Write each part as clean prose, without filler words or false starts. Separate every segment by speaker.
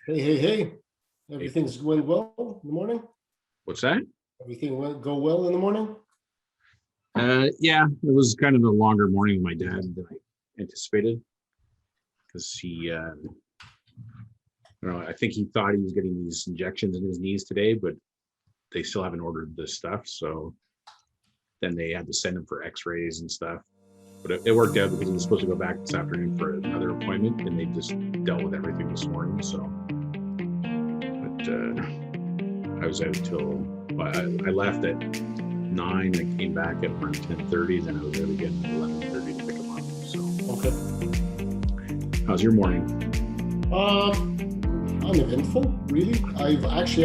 Speaker 1: Hey, hey, hey.
Speaker 2: Hey,
Speaker 1: Everything's going well in the morning?
Speaker 2: what's that?
Speaker 1: Everything went go well in the morning?
Speaker 2: Yeah, it was kind of a longer morning with my dad than I anticipated because I think he thought he was getting these injections in his knees today, but they still haven't ordered the stuff. So then they had to send him for X-rays and stuff. But it worked out because he was supposed to go back this afternoon for another appointment, and they just dealt with everything this morning. So, but I was out till I left at 9. I came back at around 10:30. Then I was out again at 11:30 to pick him up. So,
Speaker 1: Okay.
Speaker 2: how's your morning?
Speaker 1: Uneventful, really. I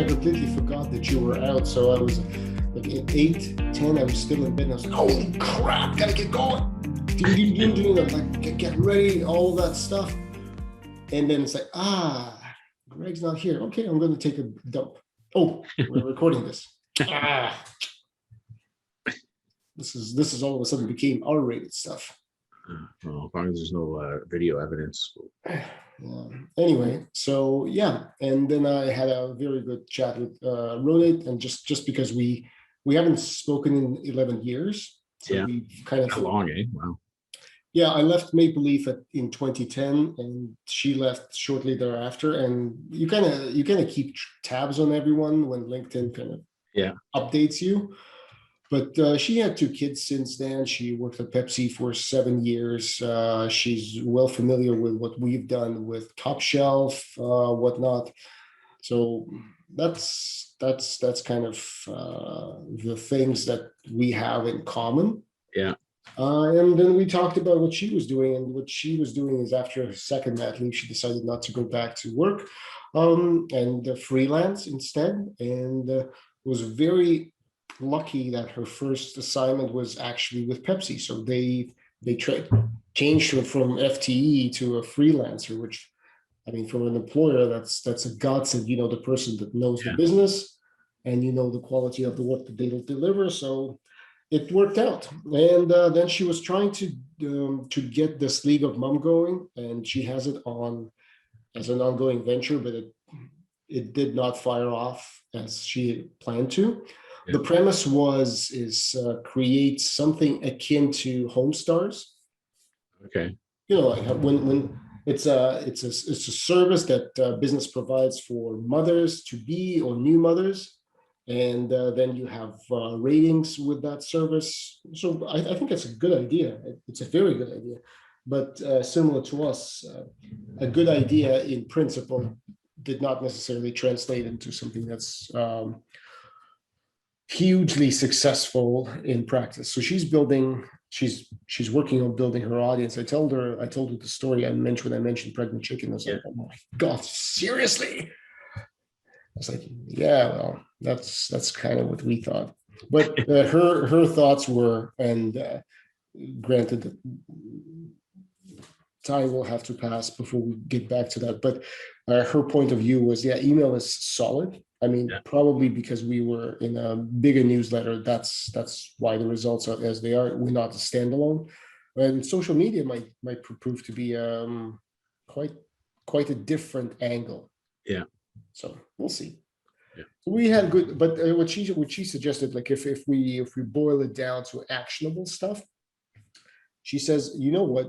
Speaker 1: completely forgot that you were out. So I was like at 8, 10, I was still in bed and I was like, holy crap, gotta get going. I'm like, get ready, all of that stuff. And then it's like, Greg's not here. Okay, I'm gonna take a dump. Oh, we're recording this. Ah, this is all of a sudden became R-rated stuff.
Speaker 2: Well, as long as there's no video evidence.
Speaker 1: Anyway, so yeah, and then I had a very good chat with Ronit, and just because we haven't spoken in 11 years, so
Speaker 2: Yeah,
Speaker 1: we kind of
Speaker 2: that long, eh? Wow.
Speaker 1: yeah. I left Maple Leaf in 2010, and she left shortly thereafter. And you kind of keep tabs on everyone when LinkedIn kind of
Speaker 2: Yeah,
Speaker 1: updates you. But she had 2 kids since then. She worked at Pepsi for 7 years. She's well familiar with what we've done with Top Shelf, whatnot. So that's kind of the things that we have in common.
Speaker 2: yeah,
Speaker 1: And then we talked about what she was doing, and what she was doing is after her second mat leave, she decided not to go back to work, and freelance instead, and was very lucky that her first assignment was actually with Pepsi. So changed her from FTE to a freelancer, which I mean, from an employer, that's a godsend. You know, the person that knows the
Speaker 2: yeah,
Speaker 1: business, and you know the quality of the work that they will deliver. So it worked out. And then she was trying to get this League of Mom going, and she has it on as an ongoing venture, but it did not fire off as she planned to.
Speaker 2: yeah.
Speaker 1: The premise is create something akin to Homestars.
Speaker 2: Okay.
Speaker 1: You know, like when it's a service that business provides for mothers to be or new mothers, and then you have ratings with that service. So I think it's a good idea. It's a very good idea, but similar to us, a good idea in principle did not necessarily translate into something that's hugely successful in practice. So she's working on building her audience. I told her the story I mentioned when I mentioned pregnant chicken. I was
Speaker 2: Yeah,
Speaker 1: like, oh my God, seriously? I was like, yeah, well, that's kind of what we thought. But her thoughts were, and granted, time will have to pass before we get back to that. But her point of view was, yeah, email is solid. I mean,
Speaker 2: yeah,
Speaker 1: probably because we were in a bigger newsletter. That's why the results are as they are. We're not a standalone, and social media might prove to be quite quite a different angle.
Speaker 2: yeah,
Speaker 1: So we'll see.
Speaker 2: yeah.
Speaker 1: We had good, but what she suggested, like if we boil it down to actionable stuff, she says, you know what?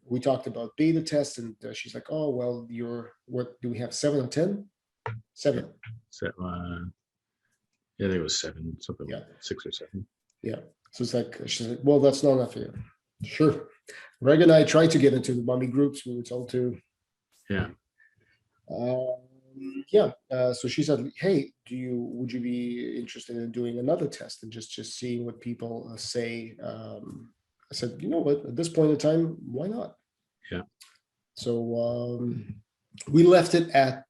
Speaker 1: We talked about beta tests, and she's like, oh well, what do we have? 7 or 10?
Speaker 2: Yeah.
Speaker 1: 7.
Speaker 2: So, yeah, I think it was 7, something like
Speaker 1: Yeah,
Speaker 2: that, 6 or 7.
Speaker 1: yeah. So it's like she's like, well, that's not enough here. Sure. Greg and I tried to get into the mommy groups. We were told to.
Speaker 2: Yeah,
Speaker 1: Yeah. So she said, "Hey, would you be interested in doing another test and just seeing what people say?" I said, "You know what? At this point in time, why not?"
Speaker 2: yeah,
Speaker 1: So we left it at.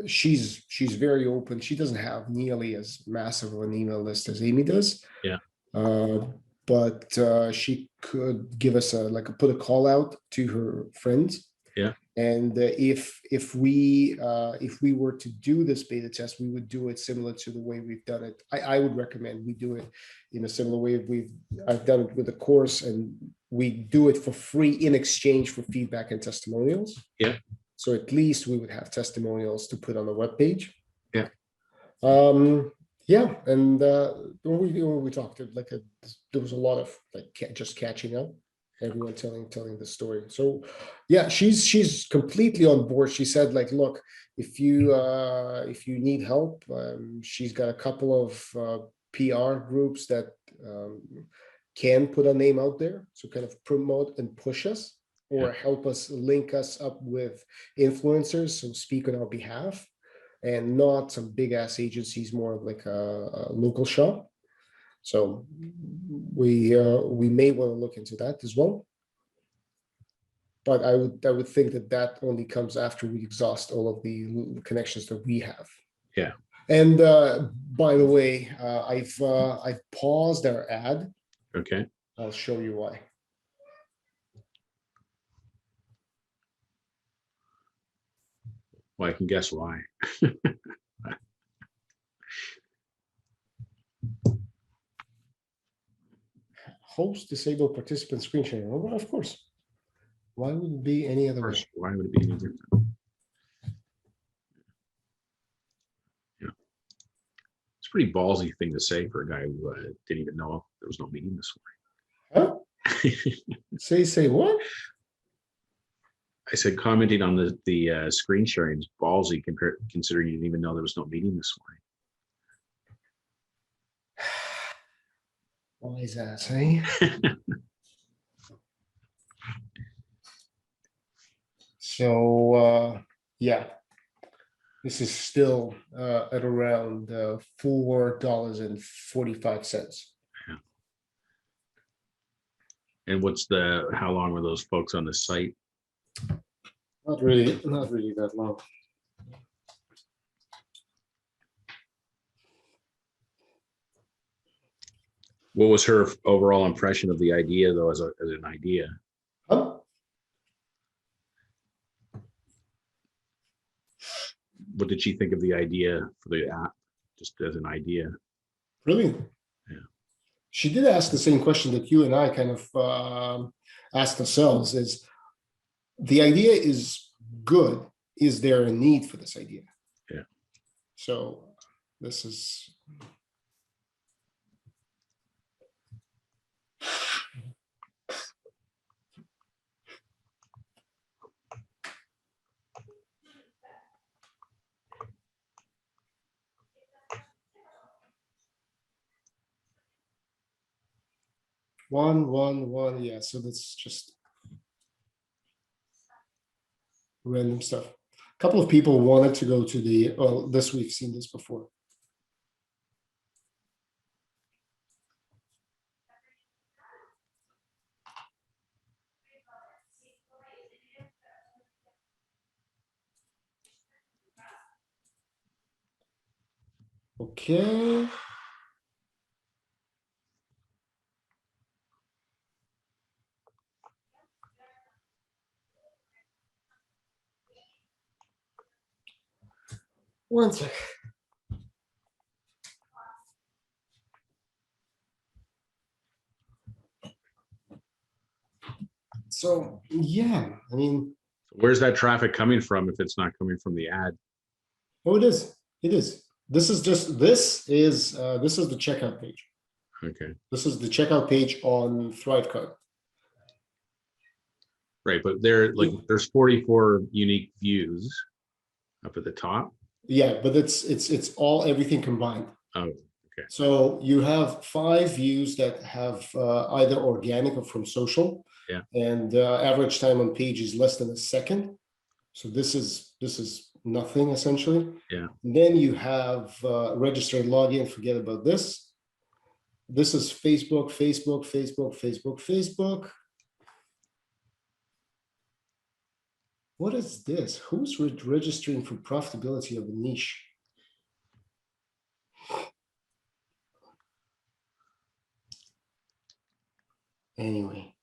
Speaker 1: She's very open. She doesn't have nearly as massive of an email list as Amy does,
Speaker 2: yeah,
Speaker 1: uh, but she could give us put a call out to her friends,
Speaker 2: yeah,
Speaker 1: and if we were to do this beta test, we would do it similar to the way we've done it. I would recommend we do it in a similar way. I've done it with a course, and we do it for free in exchange for feedback and testimonials.
Speaker 2: yeah.
Speaker 1: So at least we would have testimonials to put on the webpage.
Speaker 2: Yeah.
Speaker 1: Yeah, and when we talked, like there was a lot of like just catching up, everyone telling the story. So yeah, she's completely on board. She said like, look, if you need help, she's got a couple of PR groups that can put a name out there, so kind of promote and push us, or help us link us up with influencers, so speak on our behalf, and not some big ass agencies, more of like a local shop. So we may want to look into that as well. But I would think that only comes after we exhaust all of the connections that we have.
Speaker 2: Yeah.
Speaker 1: And by the way, I've paused our ad.
Speaker 2: Okay.
Speaker 1: I'll show you why.
Speaker 2: Well, I can guess why.
Speaker 1: Host disable participant screen sharing. Well, of course. Why would it be any other way?
Speaker 2: Why would it be any different? Yeah. It's a pretty ballsy thing to say for a guy who didn't even know there was no meeting this
Speaker 1: Huh?
Speaker 2: morning.
Speaker 1: Say what?
Speaker 2: I said commenting on the screen sharing is ballsy considering you didn't even know there was no meeting this morning.
Speaker 1: Wise ass, eh? So yeah, this is still at around $4.45.
Speaker 2: Yeah. And how long were those folks on the site?
Speaker 1: Not really that long.
Speaker 2: What was her overall impression of the idea, though, as an idea?
Speaker 1: Huh?
Speaker 2: What did she think of the idea for the app, just as an idea?
Speaker 1: Brilliant.
Speaker 2: Yeah.
Speaker 1: She did ask the same question that you and I kind of asked ourselves: is the idea is good? Is there a need for this idea?
Speaker 2: Yeah.
Speaker 1: So this is. One. Yeah, so that's just random stuff. A couple of people wanted to go to the, well, this, we've seen this before. Okay. One sec. So yeah, I mean,
Speaker 2: Where's that traffic coming from if it's not coming from the ad?
Speaker 1: oh, it is. It is. This is the checkout page.
Speaker 2: Okay.
Speaker 1: This is the checkout page on ThriveCard.
Speaker 2: Right, but there's 44 unique views up at the top.
Speaker 1: Yeah, but it's all everything combined.
Speaker 2: Oh, okay.
Speaker 1: So you have 5 views that have either organic or from social.
Speaker 2: Yeah.
Speaker 1: And average time on page is less than a second. So this is nothing essentially.
Speaker 2: Yeah.
Speaker 1: And then you have registered login. Forget about this. This is Facebook. What is this? Who's registering for profitability of a niche? Anyway,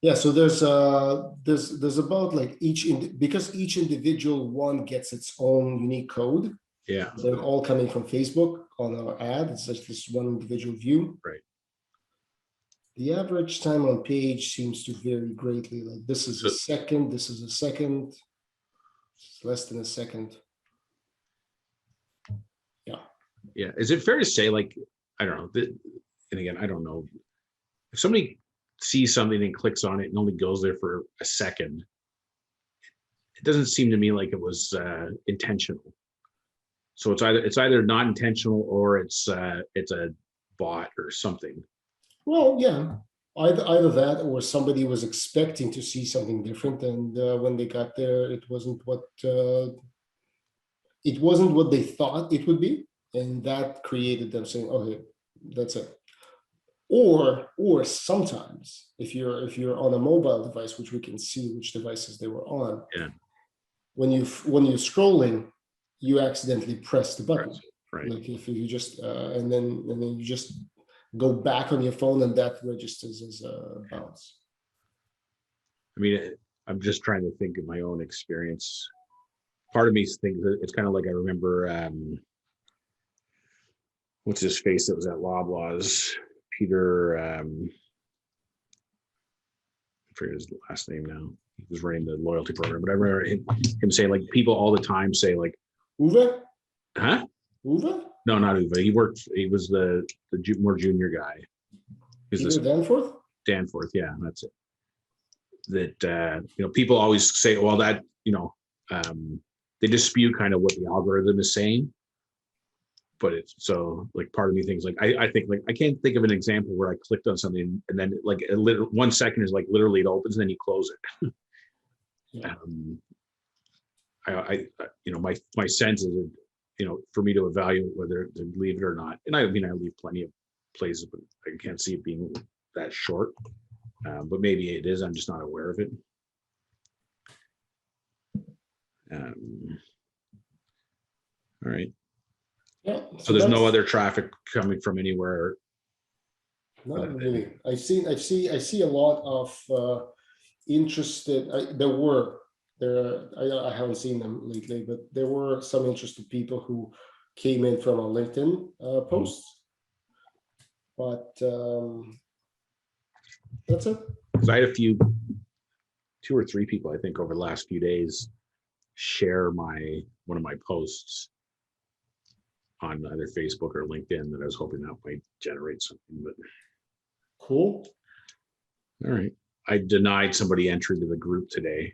Speaker 1: yeah. So there's about like because each individual one gets its own unique code.
Speaker 2: Yeah.
Speaker 1: They're all coming from Facebook on our ad. It's just this one individual view.
Speaker 2: Right.
Speaker 1: The average time on page seems to vary greatly. Like this is a second. This is a second. It's less than a second. Yeah.
Speaker 2: Yeah. Is it fair to say, like, I don't know, and again, I don't know, if somebody sees something and clicks on it and only goes there for a second, it doesn't seem to me like it was intentional. So it's either not intentional or it's a bot or something.
Speaker 1: Well, yeah, either that or somebody was expecting to see something different, and when they got there, it wasn't what they thought it would be, and that created them saying, "Okay, that's it." Or sometimes, if you're on a mobile device, which we can see which devices they were on,
Speaker 2: Yeah.
Speaker 1: when you're scrolling, you accidentally press the button.
Speaker 2: Right.
Speaker 1: Like if you just and then you just go back on your phone, and that registers as a bounce.
Speaker 2: I mean, I'm just trying to think of my own experience. Part of me thinks that it's kind of like I remember, what's his face that was at Loblaws, Peter, I forget his last name now. He was running the loyalty program, but I remember him saying, like, people all the time say, like,
Speaker 1: Uwe?
Speaker 2: huh?
Speaker 1: Uwe?
Speaker 2: No, not Uwe. He was the more junior guy.
Speaker 1: Peter Danforth?
Speaker 2: Danforth, yeah, that's it. That people always say, well, that they dispute kind of what the algorithm is saying, but it's so, like, part of me thinks, like, I think, like, I can't think of an example where I clicked on something and then, like, 1 second is like literally it opens and then you close it.
Speaker 1: Yeah.
Speaker 2: My sense is, for me to evaluate whether to leave it or not, and I mean, I leave plenty of places, but I can't see it being that short. But maybe it is. I'm just not aware of it. All right.
Speaker 1: Yeah.
Speaker 2: So there's no other traffic coming from anywhere.
Speaker 1: Not really. I see a lot of interested. I haven't seen them lately, but there were some interested people who came in from a LinkedIn post. But that's it.
Speaker 2: Because I had 2 or 3 people, I think, over the last few days share one of my posts on either Facebook or LinkedIn that I was hoping that might generate something. But
Speaker 1: cool.
Speaker 2: All right. I denied somebody entry to the group today.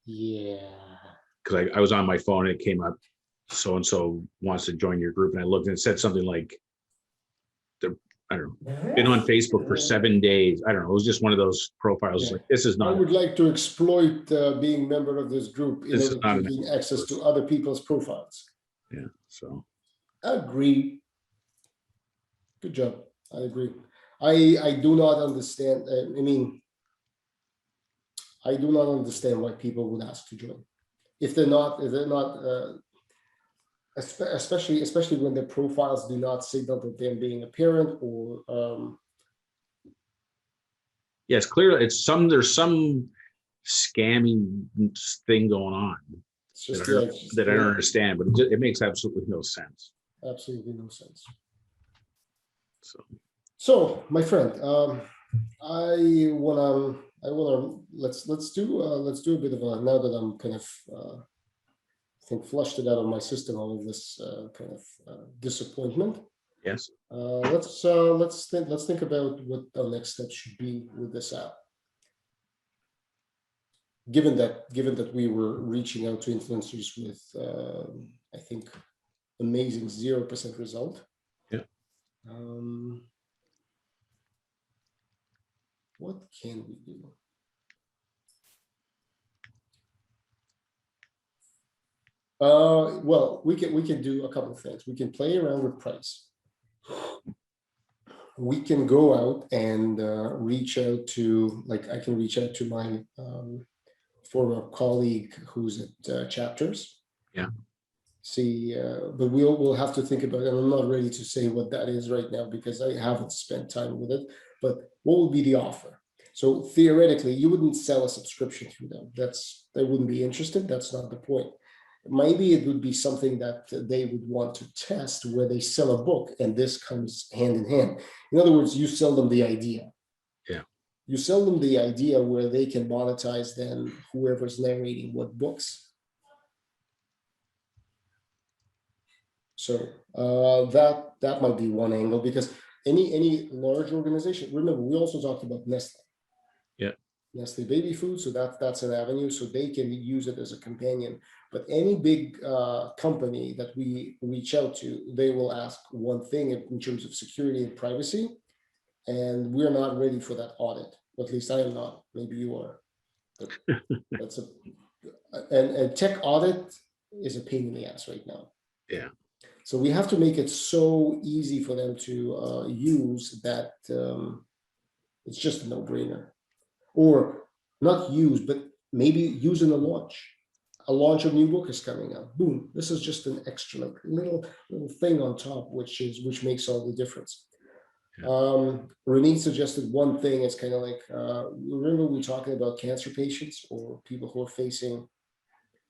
Speaker 1: Yeah.
Speaker 2: Because I was on my phone and it came up, so and so wants to join your group, and I looked and it said something like, I don't know, been on Facebook for 7 days. I don't know. It was just one of those profiles.
Speaker 1: Yeah.
Speaker 2: Like, this is not.
Speaker 1: I would like to exploit being a member of this group in order to gain access to other people's profiles.
Speaker 2: Yeah. So.
Speaker 1: Agree. Good job. I agree. I do not understand. I mean, I do not understand why people would ask to join if they're not. Especially when their profiles do not signal that they're being a parent or.
Speaker 2: Yeah, it's clear. There's some scammy thing going on that I don't understand, but it makes absolutely no sense.
Speaker 1: Absolutely no sense. So my friend, I wanna let's do a bit of a, now that I'm kind of I think flushed it out of my system, all of this kind of disappointment.
Speaker 2: Yes.
Speaker 1: Let's think about what our next step should be with this app. Given that we were reaching out to influencers with I think amazing 0% result.
Speaker 2: Yeah.
Speaker 1: What can we do? Well, we can do a couple of things. We can play around with price. We can go out and reach out to, like, I can reach out to my former colleague who's at Chapters.
Speaker 2: Yeah.
Speaker 1: See, but we'll have to think about it. And I'm not ready to say what that is right now because I haven't spent time with it. But what would be the offer? So theoretically, you wouldn't sell a subscription through them. They wouldn't be interested. That's not the point. Maybe it would be something that they would want to test where they sell a book, and this comes hand in hand. In other words, you sell them the idea.
Speaker 2: Yeah.
Speaker 1: You sell them the idea where they can monetize then whoever's narrating what books. So that might be one angle, because any large organization. Remember, we also talked about Nestle.
Speaker 2: Yeah.
Speaker 1: Nestle baby food, so that's an avenue, so they can use it as a companion. But any big company that we reach out to, they will ask one thing in terms of security and privacy, and we're not ready for that audit. At least I am not. Maybe you are. But that's and tech audit is a pain in the ass right now.
Speaker 2: Yeah.
Speaker 1: So we have to make it so easy for them to use that it's just a no-brainer. Or not use, but maybe use in a launch. A launch of new book is coming out. Boom! This is just an extra like, little thing on top, which makes all the difference.
Speaker 2: Yeah.
Speaker 1: Renee suggested one thing. It's kind of like remember we were talking about cancer patients or people who are facing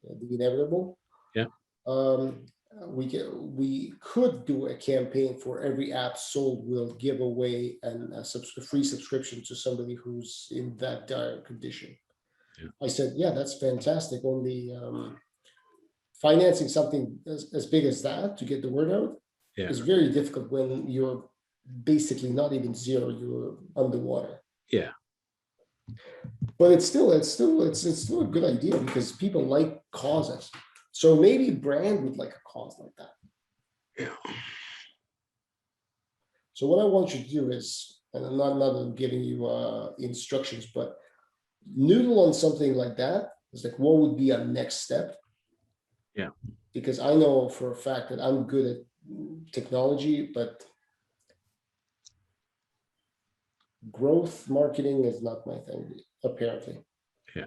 Speaker 1: the inevitable.
Speaker 2: Yeah.
Speaker 1: We could do a campaign for every app sold. We'll give away a free subscription to somebody who's in that dire condition.
Speaker 2: Yeah.
Speaker 1: I said, yeah, that's fantastic. Only financing something as big as that to get the word out
Speaker 2: Yeah.
Speaker 1: is very difficult when you're basically not even zero, you're underwater.
Speaker 2: Yeah.
Speaker 1: But it's still a good idea because people like causes. So maybe brand would like a cause like that.
Speaker 2: Yeah.
Speaker 1: So what I want you to do is, and I'm not giving you instructions, but noodle on something like that. It's like, what would be a next step?
Speaker 2: Yeah.
Speaker 1: Because I know for a fact that I'm good at technology, but growth marketing is not my thing, apparently.
Speaker 2: Yeah.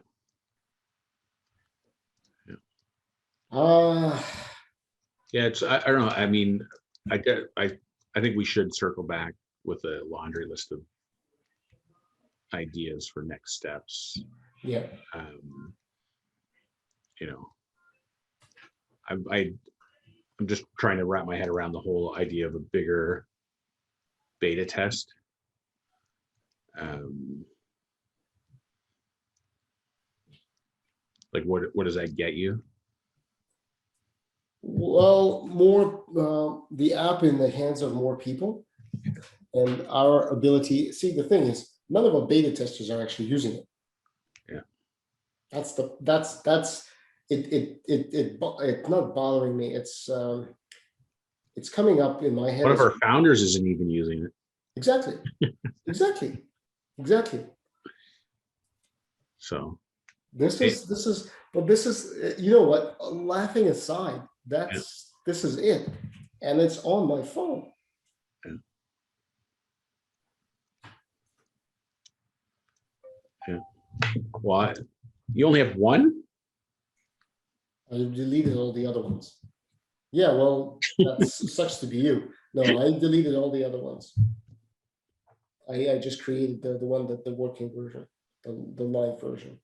Speaker 2: Yeah. It's, I don't know. I mean, I think we should circle back with a laundry list of ideas for next steps.
Speaker 1: Yeah.
Speaker 2: You know, I'm just trying to wrap my head around the whole idea of a bigger beta test. Like what does that get you?
Speaker 1: Well, more the app in the hands of more people, and our ability. See, the thing is, none of our beta testers are actually using it.
Speaker 2: Yeah.
Speaker 1: That's it's not bothering me. It's coming up in my head.
Speaker 2: One of our founders isn't even using it.
Speaker 1: Exactly. Exactly.
Speaker 2: So
Speaker 1: this is you know what, laughing aside, this is it, and it's on my phone.
Speaker 2: Yeah. Well, you only have one?
Speaker 1: I deleted all the other ones. Yeah, well, that sucks to be you. No, I deleted all the other ones. I just created the one that the working version, the live version.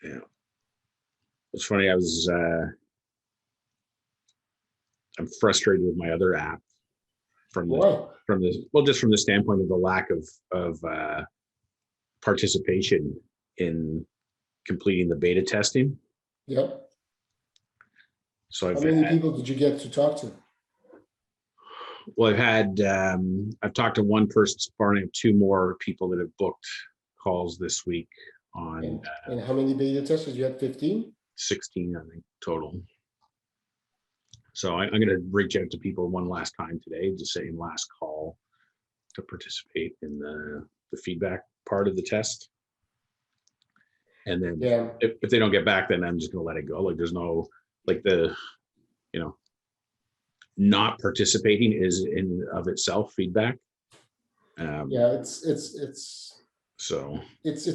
Speaker 2: Yeah. It's funny, I'm frustrated with my other app just from the standpoint of the lack of participation in completing the beta testing.
Speaker 1: Yep.
Speaker 2: So
Speaker 1: how many people did you get to talk to?
Speaker 2: Well, I've talked to one person so far, and I have two more people that have booked calls this week on.
Speaker 1: And how many beta testers? You had 15?
Speaker 2: 16, I think, total. So I'm going to reach out to people one last time today, just saying last call to participate in the feedback part of the test. And then if they don't get back, then I'm just going to let it go. Like there's no, like not participating is in of itself feedback.
Speaker 1: It's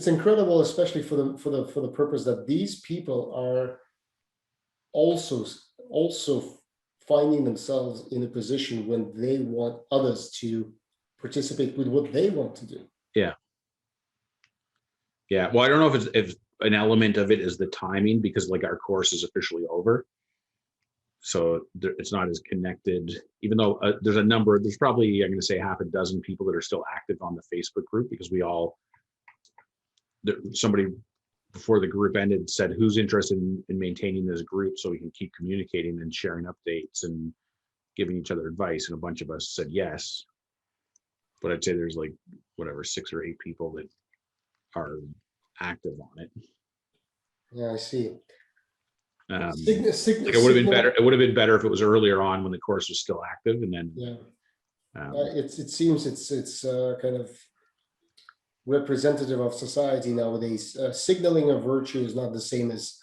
Speaker 1: incredible, especially for the purpose that these people are also finding themselves in a position when they want others to participate with what they want to do.
Speaker 2: Yeah. Well, I don't know if an element of it is the timing, because like our course is officially over. So it's not as connected, even though there's probably, I'm going to say half a dozen people that are still active on the Facebook group, because somebody before the group ended, said who's interested in maintaining this group so we can keep communicating and sharing updates and giving each other advice. And a bunch of us said yes. But I'd say there's like whatever 6 or 8 people that are active on it.
Speaker 1: Yeah, I see.
Speaker 2: Like it would have been better. It would have been better if it was earlier on when the course was still active, and then
Speaker 1: yeah. It seems it's kind of representative of society nowadays. Signaling a virtue is not the same as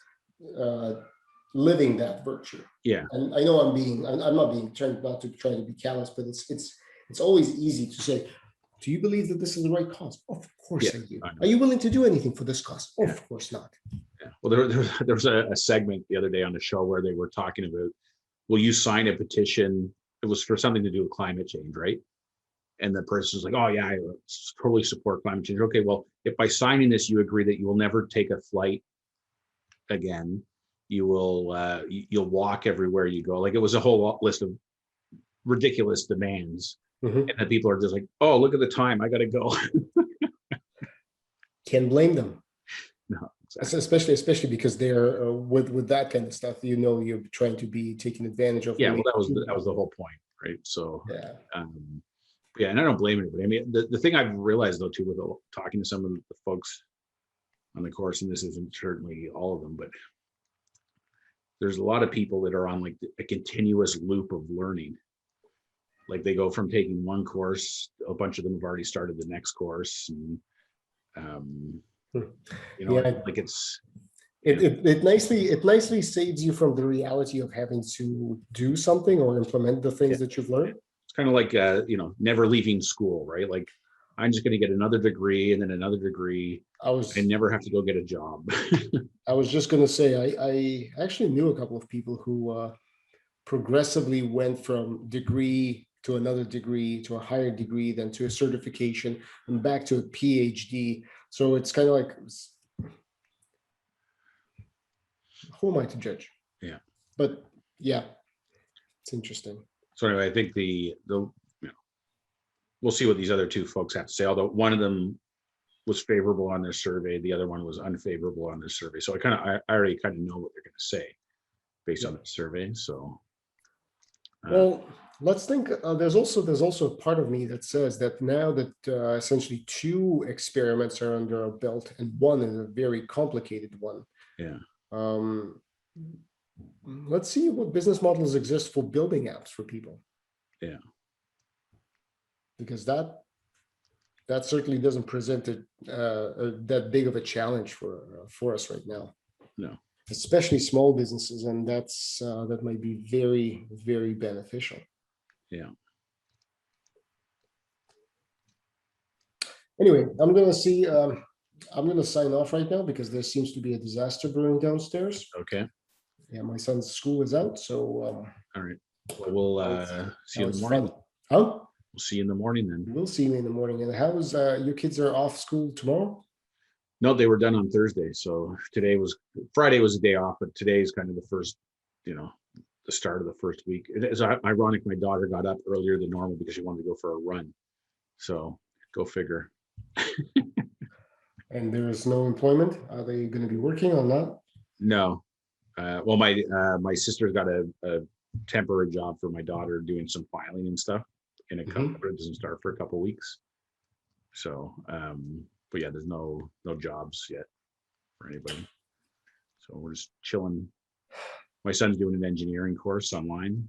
Speaker 1: living that virtue.
Speaker 2: Yeah.
Speaker 1: And I know I'm not being trying not to try to be callous, but it's always easy to say, do you believe that this is the right cause? Of course I do. Are you willing to do anything for this cause? Of course not.
Speaker 2: Yeah. Well, there was a segment the other day on the show where they were talking about, will you sign a petition? It was for something to do with climate change, right? And the person's like, oh yeah, I totally support climate change. Okay, well, if by signing this you agree that you will never take a flight again, you will you'll walk everywhere you go. Like, it was a whole list of ridiculous demands. And then people are just like, oh, look at the time, I gotta go.
Speaker 1: Can't blame them.
Speaker 2: No, exactly.
Speaker 1: Especially because they're with that kind of stuff, you're trying to be taken advantage of.
Speaker 2: Yeah, well, that was the whole point, right? So yeah, and I don't blame anybody. I mean, the thing I've realized though too, with talking to some of the folks on the course, and this isn't certainly all of them, but there's a lot of people that are on like a continuous loop of learning. Like, they go from taking one course, a bunch of them have already started the next course, and like it
Speaker 1: nicely saves you from the reality of having to do something or implement the things that you've learned.
Speaker 2: It's kind of like never leaving school, right? Like, I'm just going to get another degree and then another degree. I never have to go get a job.
Speaker 1: I was just going to say, I actually knew a couple of people who progressively went from degree to another degree, to a higher degree, then to a certification, and back to a PhD. So it's kind of like, who am I to judge?
Speaker 2: Yeah.
Speaker 1: But yeah, it's interesting.
Speaker 2: So anyway, I think we'll see what these other 2 folks have to say. Although one of them was favorable on their survey, the other one was unfavorable on their survey. So I already kind of know what they're going to say based on the survey. So.
Speaker 1: Well, let's think. There's also a part of me that says that now that essentially 2 experiments are under our belt, and one is a very complicated one.
Speaker 2: Yeah.
Speaker 1: Let's see what business models exist for building apps for people.
Speaker 2: Yeah.
Speaker 1: Because that certainly doesn't present that big of a challenge for us right now.
Speaker 2: No. Especially
Speaker 1: small businesses, and that might be very, very beneficial.
Speaker 2: Yeah.
Speaker 1: Anyway, I'm going to sign off right now because there seems to be a disaster brewing downstairs.
Speaker 2: Okay.
Speaker 1: Yeah, my son's school is out, so.
Speaker 2: All right. Well, we'll see you in the morning.
Speaker 1: Huh?
Speaker 2: We'll see you in the morning then.
Speaker 1: We'll see you in the morning. And how is your kids are off school tomorrow?
Speaker 2: No, they were done on Thursday. So Friday was a day off, but today is kind of the first, the start of the first week. It's ironic. My daughter got up earlier than normal because she wanted to go for a run. So go figure.
Speaker 1: And there is no employment. Are they going to be working on that?
Speaker 2: No. Well, my sister's got a temporary job for my daughter doing some filing and stuff in a company, but it doesn't start for a couple of weeks. So, but yeah, there's no jobs yet for anybody. So we're just chilling. My son's doing an engineering course online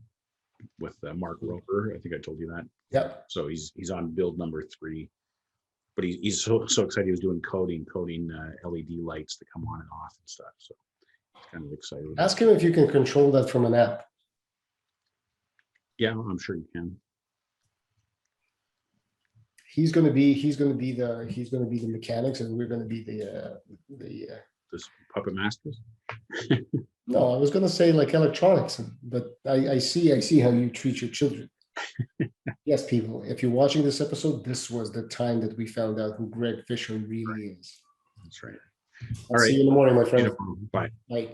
Speaker 2: with Mark Roper. I think I told you that.
Speaker 1: Yeah.
Speaker 2: So he's on build number 3, but he's so excited. He was doing coding LED lights to come on and off and stuff. So he's kind of excited.
Speaker 1: Ask him if you can control that from an app.
Speaker 2: Yeah, I'm sure you can.
Speaker 1: He's going to be the mechanics, and we're going to be the
Speaker 2: puppet masters.
Speaker 1: No, I was going to say like electronics, but I see how you treat your children. Yes, people, if you're watching this episode, this was the time that we found out who Greg Fisher really is.
Speaker 2: That's right.
Speaker 1: I'll see you in the morning, my friend.
Speaker 2: Bye.
Speaker 1: Bye.